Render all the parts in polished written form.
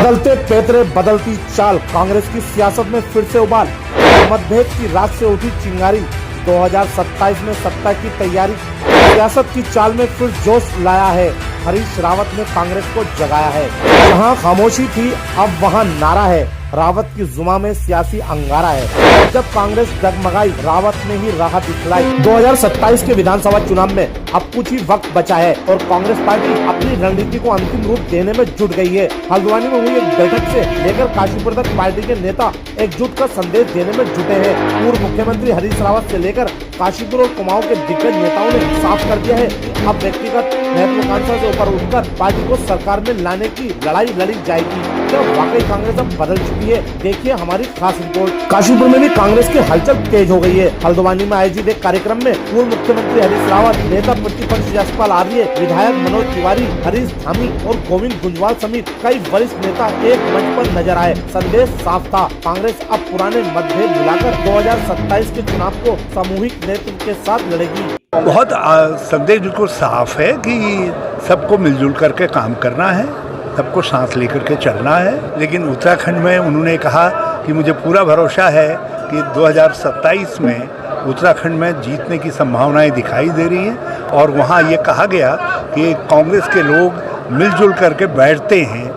बदलते पैतरे बदलती चाल, कांग्रेस की सियासत में फिर से उबाल। मतभेद की रात से उठी चिंगारी, 2027 में सत्ता की तैयारी, सियासत की चाल में फिर जोश लाया है। हरीश रावत ने कांग्रेस को जगाया है। जहां खामोशी थी अब वहां नारा है। रावत की जुमा में सियासी अंगारा है। जब कांग्रेस डगमगाई, रावत ने ही राह दिखलाई। 2027 के विधानसभा चुनाव में अब कुछ ही वक्त बचा है और कांग्रेस पार्टी अपनी रणनीति को अंतिम रूप देने में जुट गई है। हल्द्वानी में हुई एक बैठक से लेकर काशीपुर तक पार्टी के नेता एकजुट का संदेश देने में जुटे हैं। पूर्व मुख्यमंत्री हरीश रावत से लेकर काशीपुर और कुमाऊं के दिग्गज नेताओं ने साफ कर दिया है, अब व्यक्तिगत महत्वाकांक्षा से ऊपर उठकर पार्टी को सरकार में लाने की लड़ाई लड़ी जाएगी। क्या वाकई कांग्रेस अब बदल चुकी है? देखिए हमारी खास रिपोर्ट। काशीपुर में भी कांग्रेस की हलचल तेज हो गई है। हल्द्वानी में आयोजित एक कार्यक्रम में पूर्व मुख्यमंत्री हरीश रावत, नेता प्रतिपक्ष यशपाल आर्य, विधायक मनोज तिवारी, हरीश धामी और गोविंद गुंजवाल समेत कई वरिष्ठ नेता एक मंच पर नजर आए। संदेश साफ था, कांग्रेस अब पुराने मतभेद मिलाकर 2027 के चुनाव को सामूहिक नेतृत्व के साथ लड़ेगी। बहुत संदेश बिल्कुल साफ है कि सबको मिलजुल करके काम करना है, सबको सांस लेकर के चलना है। लेकिन उत्तराखंड में उन्होंने कहा कि मुझे पूरा भरोसा है कि 2027 में उत्तराखंड में जीतने की संभावनाएं दिखाई दे रही हैं। और वहाँ ये कहा गया कि कांग्रेस के लोग मिलजुल करके बैठते हैं,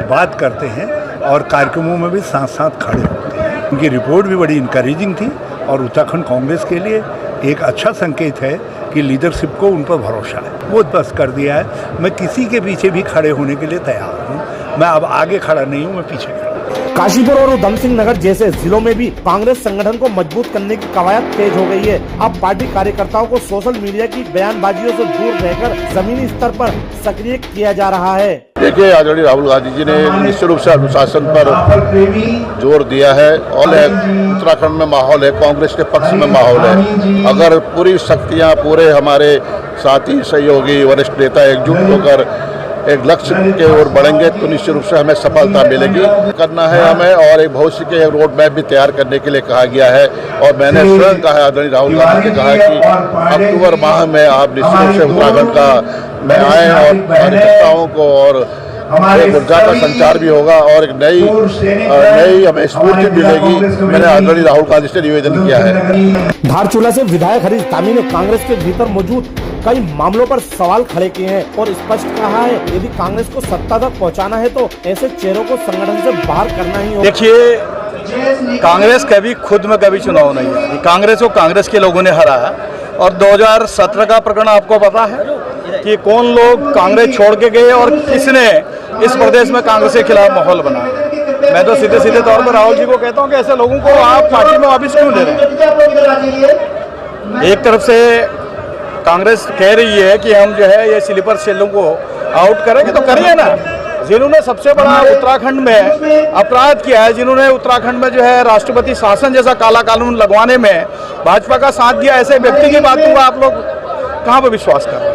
बात करते हैं और कार्यक्रमों में भी साथ साथ खड़े होते हैं। उनकी रिपोर्ट भी बड़ी इंकरेजिंग थी और उत्तराखंड कांग्रेस के लिए एक अच्छा संकेत है कि लीडरशिप को उन पर भरोसा है। वो बस कर दिया है। मैं किसी के पीछे भी खड़े होने के लिए तैयार हूँ। मैं अब आगे खड़ा नहीं हूँ, मैं पीछे खड़ा। काशीपुर और उधम सिंह नगर जैसे जिलों में भी कांग्रेस संगठन को मजबूत करने की कवायद तेज हो गई है। अब पार्टी कार्यकर्ताओं को सोशल मीडिया की बयानबाजियों से दूर रहकर जमीनी स्तर पर सक्रिय किया जा रहा है। देखिए, आदरणीय राहुल गांधी जी ने निश्चित रूप से अनुशासन पर जोर दिया है और उत्तराखंड में माहौल है, कांग्रेस के पक्ष में माहौल है। अगर पूरी शक्तियां, पूरे हमारे साथी सहयोगी वरिष्ठ नेता एकजुट होकर एक लक्ष्य के ओर बढ़ेंगे तो निश्चित रूप से हमें सफलता मिलेगी। करना है हमें और एक भविष्य के रोड मैप भी तैयार करने के लिए कहा गया है। और मैंने स्वयं कहा है, आदरणीय राहुल गांधी ने कहा है कि अक्टूबर माह में आप निश्चित रूप से उत्तराखंड का में आए और कार्यकर्ताओं को और एक ऊर्जा का संचार भी होगा और एक नई हमें स्फूर्ति मिलेगी। मैंने आदरणीय राहुल गांधी से निवेदन किया है। धारचूला से विधायक हरीश धामी ने कांग्रेस के भीतर मौजूद कई मामलों पर सवाल खड़े किए हैं और स्पष्ट कहा है, यदि कांग्रेस को सत्ता तक पहुंचाना है तो ऐसे चेहरों को संगठन से बाहर करना ही होगा। देखिए, कांग्रेस कभी खुद में कभी चुनाव नहीं है। कांग्रेस को कांग्रेस के लोगों ने हराया और 2017 का प्रकरण आपको पता है कि कौन लोग कांग्रेस छोड़ के गए और किसने इस प्रदेश में कांग्रेस के खिलाफ माहौल बनाया। मैं तो सीधे सीधे तौर पर राहुल जी को कहता हूं कि ऐसे लोगों को आप पार्टी में वापिस क्यों ले रहे हैं? एक तरफ से कांग्रेस कह रही है कि हम जो है ये स्लीपर सेलों को आउट करेंगे, तो करिए ना। जिन्होंने सबसे बड़ा उत्तराखंड में अपराध किया है, जिन्होंने उत्तराखंड में जो है राष्ट्रपति शासन जैसा काला कानून लगवाने में भाजपा का साथ दिया, ऐसे व्यक्ति की बातों का आप लोग कहाँ पर विश्वास कर रहे हैं?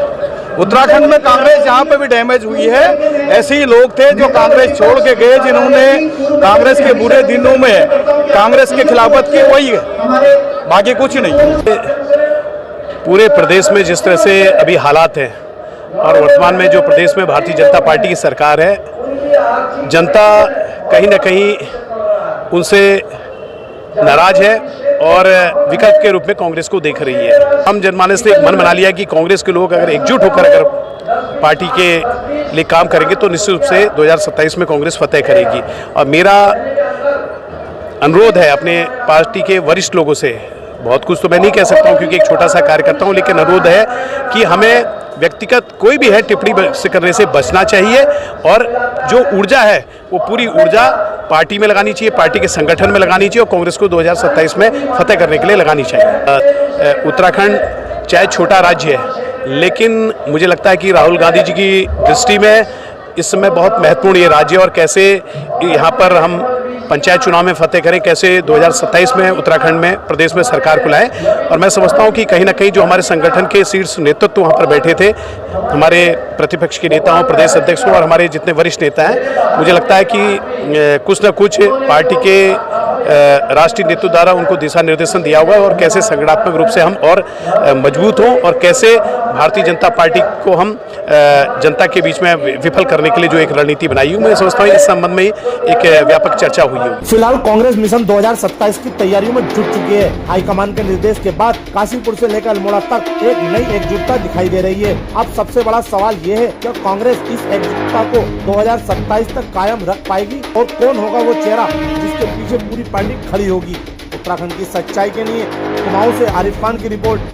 उत्तराखंड में कांग्रेस जहाँ पे भी डैमेज हुई है, ऐसे ही लोग थे जो कांग्रेस छोड़ के गए, जिन्होंने कांग्रेस के बुरे दिनों में कांग्रेस की खिलाफत की, वही है, बाकी कुछ नहीं। पूरे प्रदेश में जिस तरह से अभी हालात हैं और वर्तमान में जो प्रदेश में भारतीय जनता पार्टी की सरकार है, जनता कहीं न कहीं उनसे नाराज है और विकल्प के रूप में कांग्रेस को देख रही है। हम जनमानस ने मन बना लिया कि कांग्रेस के लोग अगर एकजुट होकर अगर पार्टी के लिए काम करेंगे तो निश्चित रूप से 2027 में कांग्रेस फतेह करेगी। और मेरा अनुरोध है अपने पार्टी के वरिष्ठ लोगों से, बहुत कुछ तो मैं नहीं कह सकता हूं क्योंकि एक छोटा सा कार्यकर्ता हूं, लेकिन अनुरोध है कि हमें व्यक्तिगत कोई भी है टिप्पणी से करने से बचना चाहिए और जो ऊर्जा है वो पूरी ऊर्जा पार्टी में लगानी चाहिए, पार्टी के संगठन में लगानी चाहिए और कांग्रेस को 2027 में फतेह करने के लिए लगानी चाहिए। उत्तराखंड चाहे छोटा राज्य है, लेकिन मुझे लगता है कि राहुल गांधी जी की दृष्टि में इस समय बहुत महत्वपूर्ण ये राज्य और कैसे यहाँ पर हम पंचायत चुनाव में फतेह करें, कैसे 2027 में उत्तराखंड में प्रदेश में सरकार को लाएं। और मैं समझता हूं कि कहीं ना कहीं जो हमारे संगठन के शीर्ष नेतृत्व वहां पर बैठे थे, हमारे प्रतिपक्ष के नेता हों, प्रदेश अध्यक्ष हों और हमारे जितने वरिष्ठ नेता हैं, मुझे लगता है कि कुछ न कुछ पार्टी के राष्ट्रीय नेतृत्व द्वारा उनको दिशा निर्देशन दिया हुआ है और कैसे संगठनात्मक रूप से हम और मजबूत हों और कैसे भारतीय जनता पार्टी को हम जनता के बीच में विफल करने के लिए जो एक रणनीति बनाई हुई, मैं समझता हूँ इस संबंध में एक व्यापक चर्चा हुई है। फिलहाल कांग्रेस मिशन 2027 की तैयारियों में जुट चुकी है। हाईकमान के निर्देश के बाद काशीपुर से लेकर अल्मोड़ा तक एक नई एकजुटता दिखाई दे रही है। अब सबसे बड़ा सवाल ये है कि कांग्रेस इस एकजुटता को 2027 तक कायम रख पाएगी और कौन होगा वो चेहरा जिसके पीछे पूरी पार्टी खड़ी होगी। उत्तराखंड की सच्चाई के लिए कुमाऊं से आरिफ खान की रिपोर्ट।